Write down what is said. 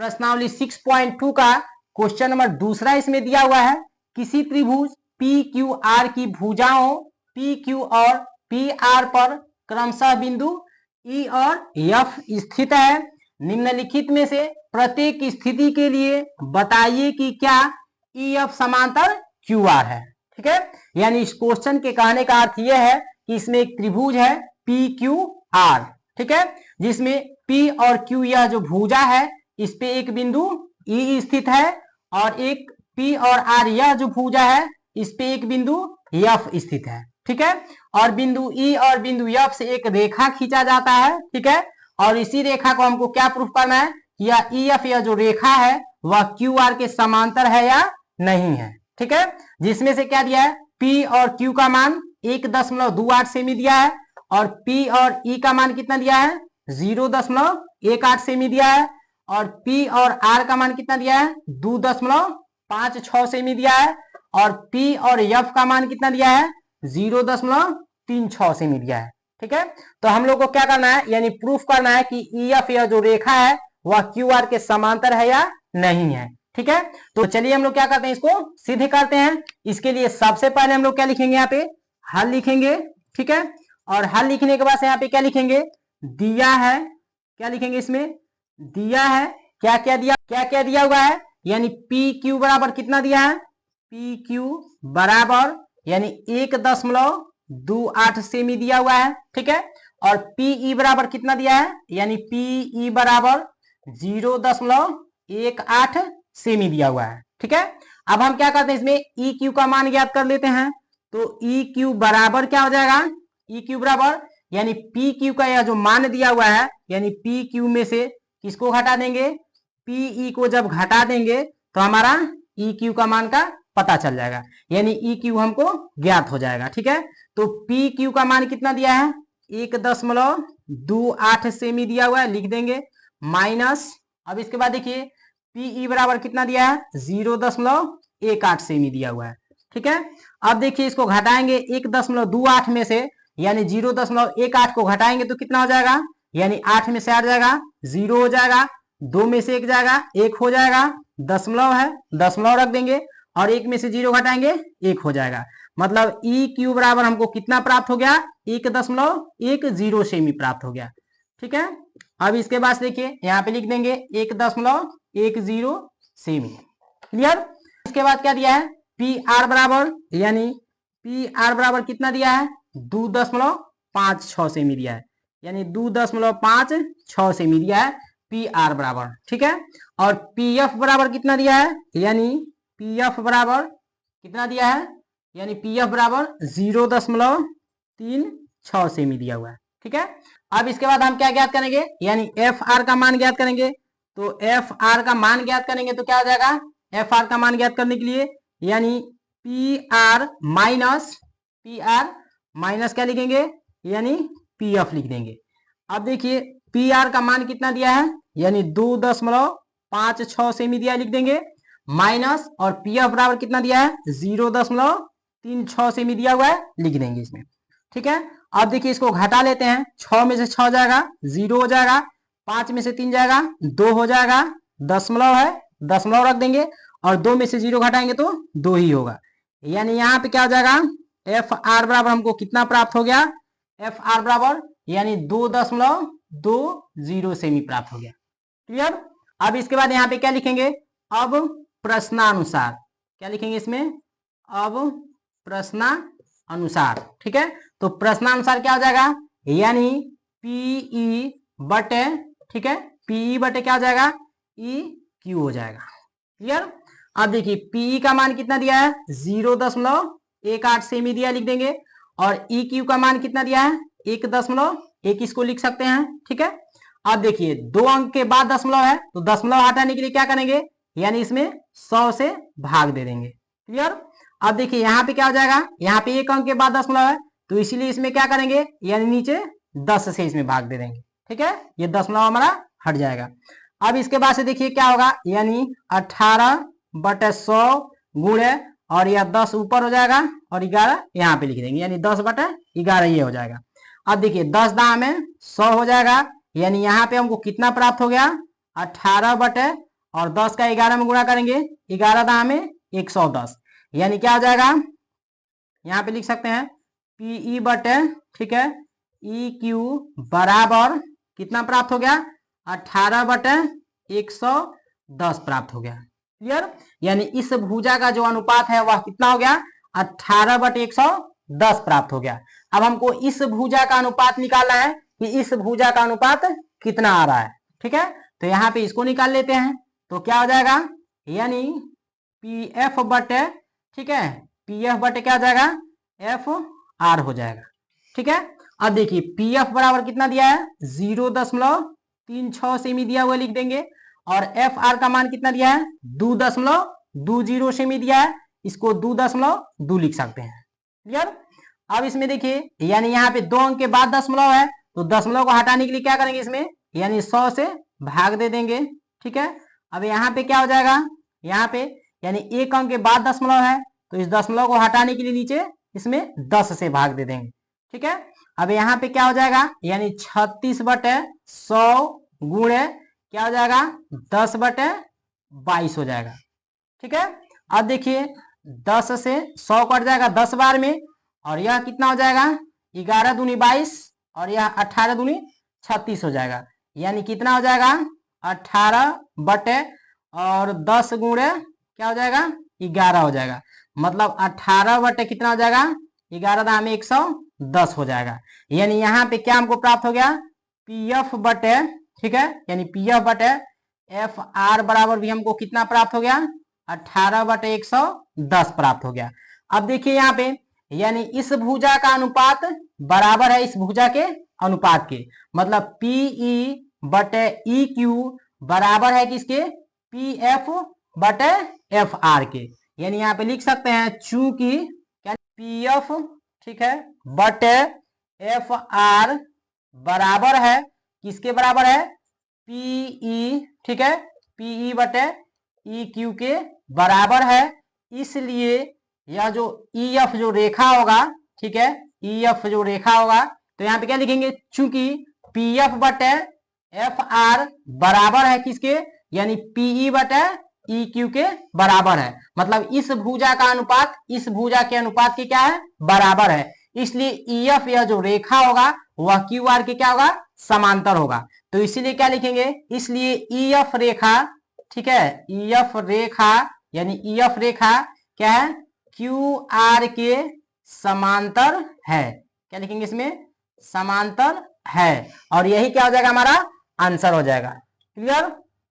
प्रश्नावली 6.2 का question number दूसरा इसमें दिया हुआ है। किसी त्रिभुज पी क्यू आर की भुजाओं पी क्यू और पी आर पर क्रमशः बिंदु ई और एफ स्थित है। निम्नलिखित में से प्रत्येक स्थिति के लिए बताइए कि क्या ई एफ समांतर क्यू आर है। ठीक है, यानी इस क्वेश्चन के कहने का अर्थ यह है कि इसमें एक त्रिभुज है पी क्यू आर, ठीक है, जिसमें पी और क्यू यह जो भुजा है इस पे एक बिंदु ई स्थित है और एक पी और आर यह जो भुजा है इस पे एक बिंदु एफ स्थित है। ठीक है, और बिंदु ई और बिंदु एफ से एक रेखा खींचा जाता है। ठीक है, और इसी रेखा को हमको क्या प्रूफ करना है कि यह ई एफ यह जो रेखा है वह क्यू आर के समांतर है या नहीं है। ठीक है, जिसमें से क्या दिया है, पी और क्यू का मान 1.28 सेमी दिया है और पी और ई का मान कितना दिया है 0.18 सेमी दिया है और पी और आर का मान कितना दिया है 2.56 सेमी दिया है और पी और एफ का मान कितना दिया है 0.36 सेमी दिया है। ठीक है, तो हम लोग को क्या करना है, यानी प्रूफ करना है कि ई एफ यह जो रेखा है वह क्यू आर के समांतर है या नहीं है। ठीक है, तो चलिए हम लोग क्या करते हैं, इसको सिद्ध करते हैं। इसके लिए सबसे पहले हम लोग क्या लिखेंगे, यहाँ पे हल लिखेंगे। ठीक है, और हल लिखने के बाद से यहाँ पे क्या लिखेंगे, दिया है, क्या लिखेंगे इसमें, दिया है, क्या क्या दिया हुआ है, यानी पी क्यू बराबर कितना दिया है, पी क्यू बराबर यानी 1.28 सेमी दिया हुआ है। ठीक है, और पीई बराबर कितना दिया है, यानी पीई बराबर 0.18 सेमी दिया हुआ है। ठीक है, अब हम क्या करते हैं, इसमें ई क्यू का मान ज्ञात कर लेते हैं। तो ई क्यू बराबर क्या हो जाएगा, ई क्यू बराबर यानी पी क्यू का यह जो मान दिया हुआ है, यानी पी क्यू में से किसको घटा देंगे, पीई को जब घटा देंगे तो हमारा ई क्यू का मान का पता चल जाएगा, यानी ई क्यू हमको ज्ञात हो जाएगा। ठीक है, तो पी क्यू का मान कितना दिया है 1.28 सेमी दिया हुआ है, लिख देंगे माइनस, अब इसके बाद देखिए पीई बराबर कितना दिया है 0.18 सेमी दिया हुआ है। ठीक है, अब देखिए इसको घटाएंगे 1.28 में से, यानी 0.18 को घटाएंगे तो कितना हो जाएगा, यानी 8 में से 8 जाएगा 0 हो जाएगा, 2 में से 1 जाएगा 1 हो जाएगा, दशमलव है दशमलव रख देंगे और 1 में से 0 घटाएंगे 1 हो जाएगा। मतलब ई क्यू बराबर हमको कितना प्राप्त हो गया 1.10 सेमी प्राप्त हो गया। ठीक है, अब इसके बाद देखिए यहाँ पे लिख देंगे 1.10 सेमी। क्लियर, इसके बाद क्या दिया है, पी आर बराबर यानी पी आर बराबर कितना दिया है 2.56 सेमी दिया है, यानी 2.56 सेमी दिया है पी आर बराबर। ठीक है, और पी एफ बराबर कितना दिया है, यानी पी एफ बराबर कितना दिया है, यानी पी एफ बराबर 0.36 सेमी दिया हुआ है। ठीक है, अब इसके बाद हम क्या ज्ञात करेंगे, यानी एफ आर का मान ज्ञात करेंगे। तो एफ आर का मान ज्ञात करेंगे तो क्या हो जाएगा, एफ आर का मान ज्ञात करने के लिए यानी पी आर माइनस क्या लिखेंगे, यानी पी एफ लिख देंगे। अब देखिए पी आर का मान कितना दिया है, यानी 2.56 सेमी दिया है, लिख देंगे माइनस, और पी एफ बराबर कितना दिया है 0.36 सेमी दिया हुआ है, लिख देंगे इसमें। ठीक है, अब देखिए इसको घटा लेते हैं, 6 में से 6 जाएगा 0 हो जाएगा, 5 में से 3 जाएगा 2 हो जाएगा, दशमलव है दशमलव रख देंगे और 2 में से 0 घटाएंगे तो 2 ही होगा, यानी यहाँ पे क्या हो जाएगा, एफ आर बराबर हमको कितना प्राप्त हो गया, एफ आर बराबर यानी 2.20 सेमी प्राप्त हो गया। क्लियर, अब इसके बाद यहाँ पे क्या लिखेंगे, अब प्रश्नानुसार, क्या लिखेंगे इसमें, अब प्रश्नानुसार। ठीक है, तो प्रश्नानुसार क्या हो जाएगा, यानी पीई बटे, ठीक है, पीई बटे क्या हो जाएगा ई क्यू हो जाएगा। क्लियर, अब देखिए पीई का मान कितना दिया है 0.18 सेमी दिया, लिख देंगे, और ई क्यू का मान कितना दिया है 1.1, इसको लिख सकते हैं। ठीक है, अब देखिए 2 अंक के बाद दशमलव है तो दशमलव हटाने के लिए क्या करेंगे, यानी इसमें 100 से भाग दे देंगे। क्लियर, अब देखिए यहाँ पे क्या हो जाएगा, यहाँ पे 1 अंक के बाद दशमलव है तो इसीलिए इसमें क्या करेंगे, यानी नीचे 10 से इसमें भाग दे देंगे। ठीक है, ये दशमलव हमारा हट जाएगा। अब इसके बाद से देखिए क्या होगा, यानी 18/100 गुणे और यह 10 ऊपर हो जाएगा और 11 यहाँ पे लिख देंगे, यानी 10/11 ये हो जाएगा। अब देखिए 10 दाम में 100 हो जाएगा, यानी यहाँ पे हमको कितना प्राप्त हो गया 18/, और 10 का 11 में गुणा करेंगे, 11 दाम में 110, यानी क्या हो जाएगा, यहाँ पे लिख सकते हैं पीई बटे, ठीक है, ई क्यू बराबर कितना प्राप्त हो गया, 18 बटे 110 प्राप्त हो गया। क्लियर, यानी इस भुजा का जो अनुपात है वह कितना हो गया, 18 बटे 110 प्राप्त हो गया। अब हमको इस भुजा का अनुपात निकालना है कि इस भुजा का अनुपात कितना आ रहा है, ठीक है, तो यहाँ पे इसको निकाल लेते हैं। तो क्या हो जाएगा, यानी पी एफ बटे, ठीक है, पी एफ बटे क्या हो जाएगा, एफ आर हो जाएगा। ठीक है, अब देखिए पी एफ बराबर कितना दिया है, 0.36 सेमी दिया हुआ लिख देंगे, और एफ आर का मान कितना दिया है, 2.20 सेमी दिया है, इसको 2.2 लिख सकते हैं। क्लियर, अब इसमें देखिए, यानी यहाँ पे 2 अंक के बाद दशमलव है, तो दशमलव को हटाने के लिए क्या करेंगे इसमें, यानी 100 से भाग दे देंगे। ठीक है, अब यहाँ पे क्या हो जाएगा, यहाँ पे यानी 1 अंक के बाद दशमलव है, तो इस दशमलव को हटाने के लिए नीचे इसमें 10 से भाग दे देंगे। ठीक है, अब यहाँ पे क्या हो जाएगा, यानी 36 बटे 100 गुणे क्या हो जाएगा, 10 बटे 22 हो जाएगा। ठीक है, अब देखिए 10 से 100 कट जाएगा 10 बार में, और यह कितना हो जाएगा, 11 दूनी 22, और यह 18 दूनी 36 हो जाएगा, यानी कितना हो जाएगा, 18 बटे और 10 गुणे क्या हो जाएगा, 11 हो जाएगा, मतलब 18 बटे कितना हो जाएगा, 11 दाम 110 हो जाएगा। यानी यहाँ पे क्या हमको प्राप्त हो गया, पी एफ बटे, ठीक है, यानी पी एफ बटे एफ आर बराबर भी हमको कितना प्राप्त हो गया, 18 बटे 110 प्राप्त हो गया। अब देखिए यहाँ पे, यानी इस भुजा का अनुपात बराबर है इस भुजा के अनुपात के, मतलब पीई बटे ई क्यू बराबर है किसके, पी एफ बटे एफ आर के। यानी यहाँ पे लिख सकते हैं चूंकि क्या, पी एफ, ठीक है, बटे एफ आर बराबर है किसके बराबर है, पीई, ठीक है, पीई बटे ई क्यू के बराबर है, इसलिए यह जो ई एफ जो रेखा होगा, ठीक है, ई एफ जो रेखा होगा, तो यहाँ पे क्या लिखेंगे, चूंकि पी एफ बटे एफ आर बराबर है किसके, यानी पीई बटे ई क्यू के बराबर है, मतलब इस भुजा का अनुपात इस भुजा के अनुपात के क्या है, बराबर है, इसलिए ई एफ यह जो रेखा होगा वह क्यू आर के क्या होगा, समांतर होगा। तो इसीलिए क्या लिखेंगे, इसलिए ई एफ रेखा, ठीक है, ई एफ रेखा, यानी ई एफ रेखा क्या है, क्यू आर के समांतर है। क्या लिखेंगे इसमें, समांतर है, और यही क्या हो जाएगा, हमारा आंसर हो जाएगा। क्लियर।